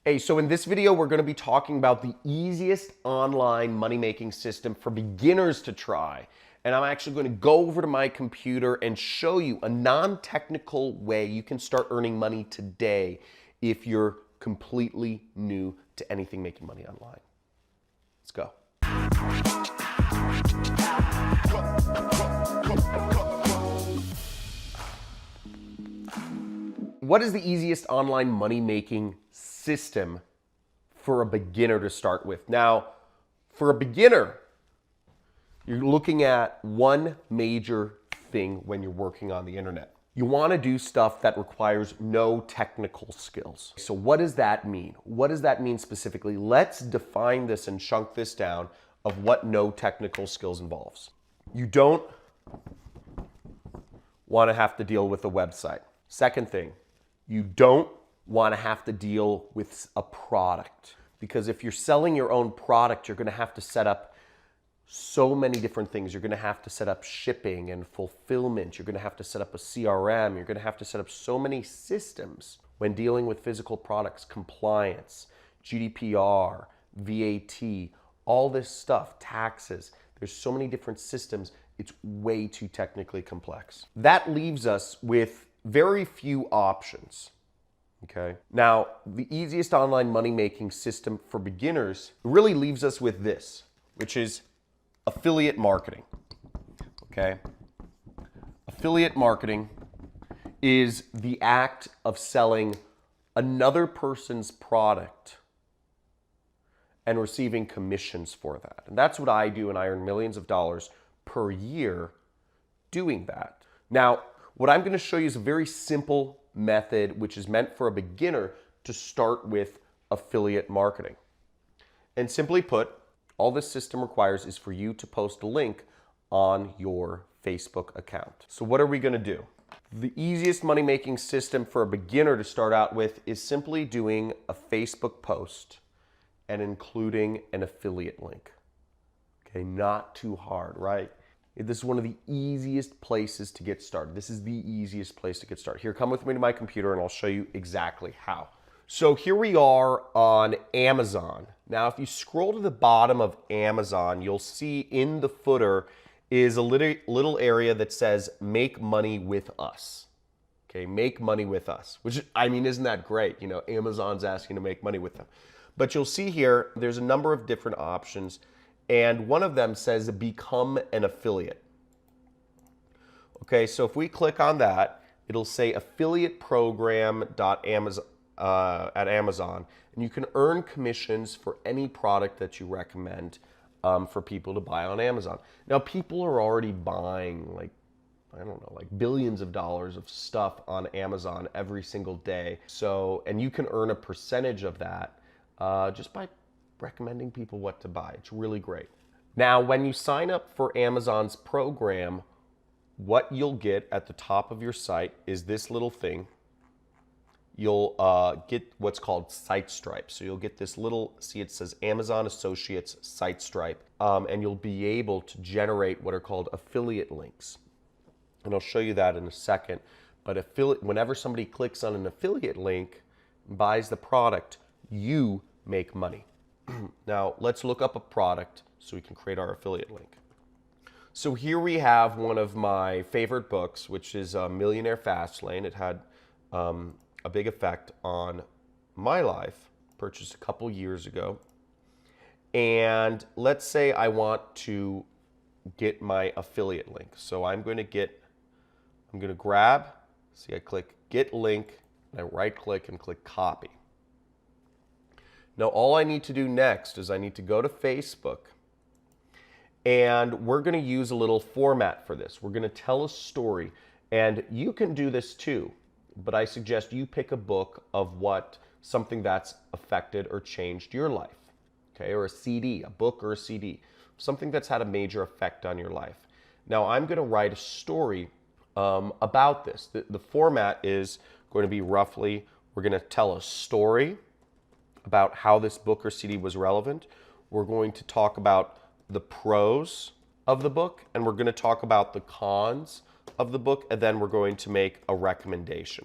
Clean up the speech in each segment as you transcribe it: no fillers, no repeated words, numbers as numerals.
Hey, so in this video, we're going to be talking about the easiest online money-making system for beginners to try. And I'm actually going to go over to my computer and show you a non-technical way you can start earning money today if you're completely new to anything making money online. Let's go. What is the easiest online money-making system for a beginner to start with? Now, for a beginner, you're looking at one major thing when you're working on the internet. You want to do stuff that requires no technical skills. So what does that mean? What does that mean specifically? Let's define this and chunk this down of what no technical skills involves. You don't want to have to deal with a website. Second thing, you don't want to have to deal with a product, because if you're selling your own product, you're going to have to set up so many different things. You're going to have to set up shipping and fulfillment. You're going to have to set up a CRM. You're going to have to set up so many systems when dealing with physical products, compliance, GDPR, VAT, all this stuff, taxes. There's so many different systems. It's way too technically complex. That leaves us with very few options. Okay. Now, the easiest online money-making system for beginners really leaves us with this, which is affiliate marketing. Okay. Affiliate marketing is the act of selling another person's product and receiving commissions for that. And that's what I do, and I earn millions of dollars per year doing that. Now, what I'm going to show you is a very simple method which is meant for a beginner to start with affiliate marketing. And simply put, all this system requires is for you to post a link on your Facebook account. So what are we going to do? The easiest money-making system for a beginner to start out with is simply doing a Facebook post and including an affiliate link. Okay, not too hard, right? This is one of the easiest places to get started. This is the easiest place to get started. Here, come with me to my computer and I'll show you exactly how. So here we are on Amazon. Now, if you scroll to the bottom of Amazon, you'll see in the footer is a little area that says make money with us. Okay, make money with us, which, I mean, isn't that great? You know, Amazon's asking to make money with them. But you'll see here, there's a number of different options. And one of them says become an affiliate. Okay, so if we click on that, it'll say affiliate program at Amazon, and you can earn commissions for any product that you recommend for people to buy on Amazon. Now, people are already buying I don't know, billions of dollars of stuff on Amazon every single day. So, and you can earn a percentage of that just by recommending people what to buy. It's really great. Now, when you sign up for Amazon's program, what you'll get at the top of your site is this little thing. You'll get what's called site stripe. So you'll get this little, see, it says Amazon Associates site stripe, and you'll be able to generate what are called affiliate links. And I'll show you that in a second. But whenever somebody clicks on an affiliate link and buys the product, you make money. Now, let's look up a product so we can create our affiliate link. So here we have one of my favorite books, which is Millionaire Fastlane. It had a big effect on my life, purchased a couple years ago. And let's say I want to get my affiliate link. So I'm going to grab, see, I click get link, and I right click and click copy. Now, all I need to do next is I need to go to Facebook, and we're going to use a little format for this. We're going to tell a story, and you can do this too, but I suggest you pick a book of something that's affected or changed your life, okay, or a CD, a book or a CD, something that's had a major effect on your life. Now, I'm going to write a story about this. The format is going to be roughly, we're going to tell a story about how this book or CD was relevant. We're going to talk about the pros of the book, and we're going to talk about the cons of the book, and then we're going to make a recommendation.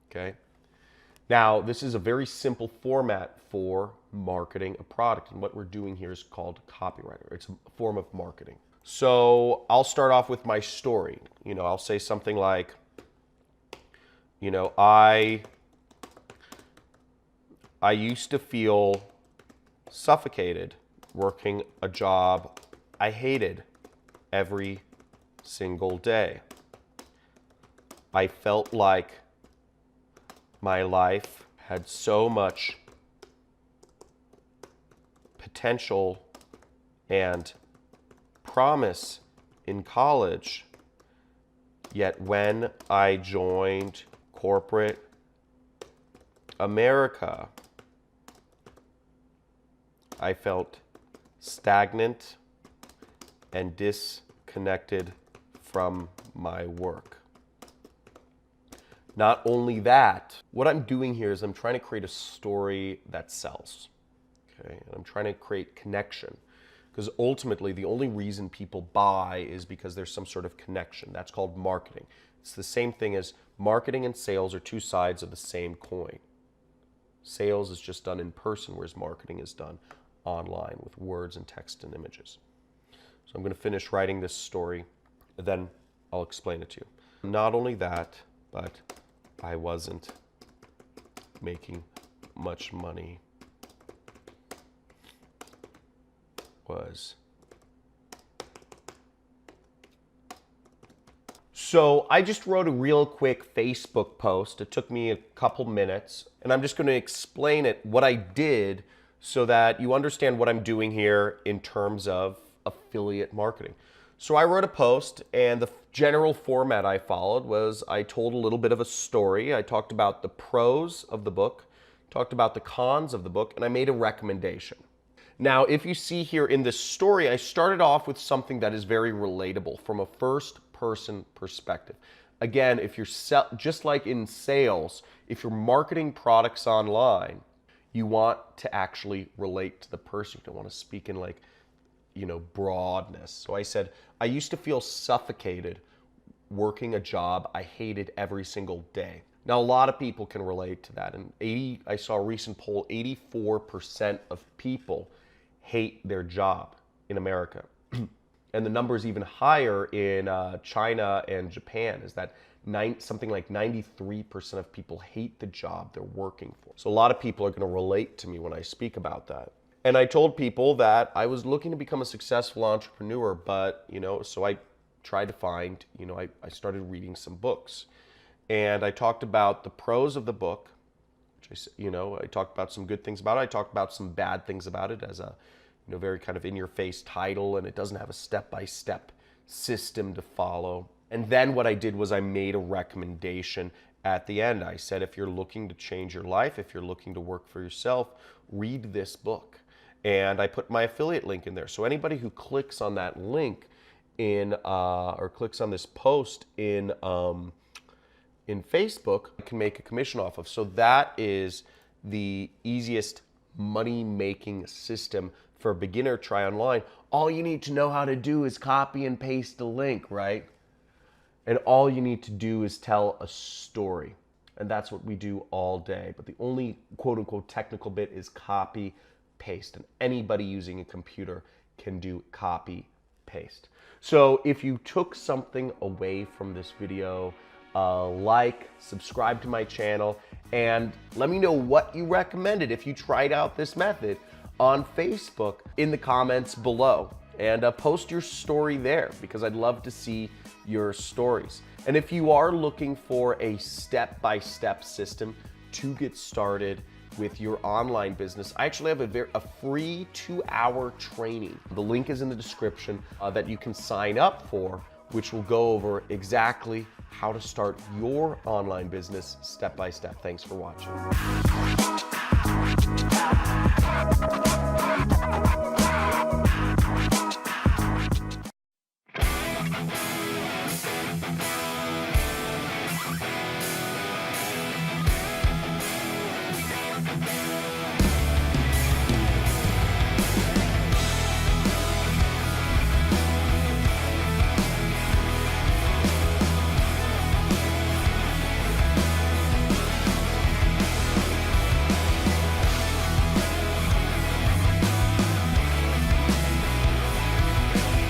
Okay? Now, this is a very simple format for marketing a product, and what we're doing here is called copywriter. It's a form of marketing. So I'll start off with my story. I'll say something like, I used to feel suffocated working a job I hated every single day. I felt like my life had so much potential and promise in college, yet when I joined corporate America, I felt stagnant and disconnected from my work. Not only that, what I'm doing here is I'm trying to create a story that sells. Okay? And I'm trying to create connection. Because ultimately, the only reason people buy is because there's some sort of connection. That's called marketing. It's the same thing as marketing and sales are two sides of the same coin. Sales is just done in person, whereas marketing is done online with words and text and images. So I'm going to finish writing this story, then I'll explain it to you. Not only that, but I wasn't making much money. So I just wrote a real quick Facebook post. It took me a couple minutes, and I'm just going to explain it, what I did, so that you understand what I'm doing here in terms of affiliate marketing. So I wrote a post, and the general format I followed was I told a little bit of a story. I talked about the pros of the book, talked about the cons of the book, and I made a recommendation. Now, if you see here in this story, I started off with something that is very relatable from a first-person perspective. Again, if you're just like in sales, if you're marketing products online, you want to actually relate to the person. You don't want to speak in broadness. So I said, I used to feel suffocated working a job I hated every single day. Now, a lot of people can relate to that. And I saw a recent poll, 84% of people hate their job in America. And the number is even higher in China and Japan, is that something like 93% of people hate the job they're working for. So a lot of people are going to relate to me when I speak about that. And I told people that I was looking to become a successful entrepreneur, but, so I tried to find, I started reading some books. And I talked about the pros of the book, which I talked about some good things about it. I talked about some bad things about it as a very kind of in-your-face title, and it doesn't have a step-by-step system to follow. And then what I did was I made a recommendation at the end. I said, if you're looking to change your life, if you're looking to work for yourself, read this book. And I put my affiliate link in there. So anybody who clicks on that link or clicks on this post in Facebook can make a commission off of. So that is the easiest money-making system for a beginner. Try online. All you need to know how to do is copy and paste the link, right? And all you need to do is tell a story. And that's what we do all day. But the only quote-unquote technical bit is copy, paste. And anybody using a computer can do copy, paste. So if you took something away from this video, subscribe to my channel, and let me know what you recommended if you tried out this method on Facebook in the comments below. And post your story there, because I'd love to see your stories. And if you are looking for a step-by-step system to get started with your online business, I actually have a free 2-hour training. The link is in the description that you can sign up for, which will go over exactly how to start your online business step by step. Thanks for watching.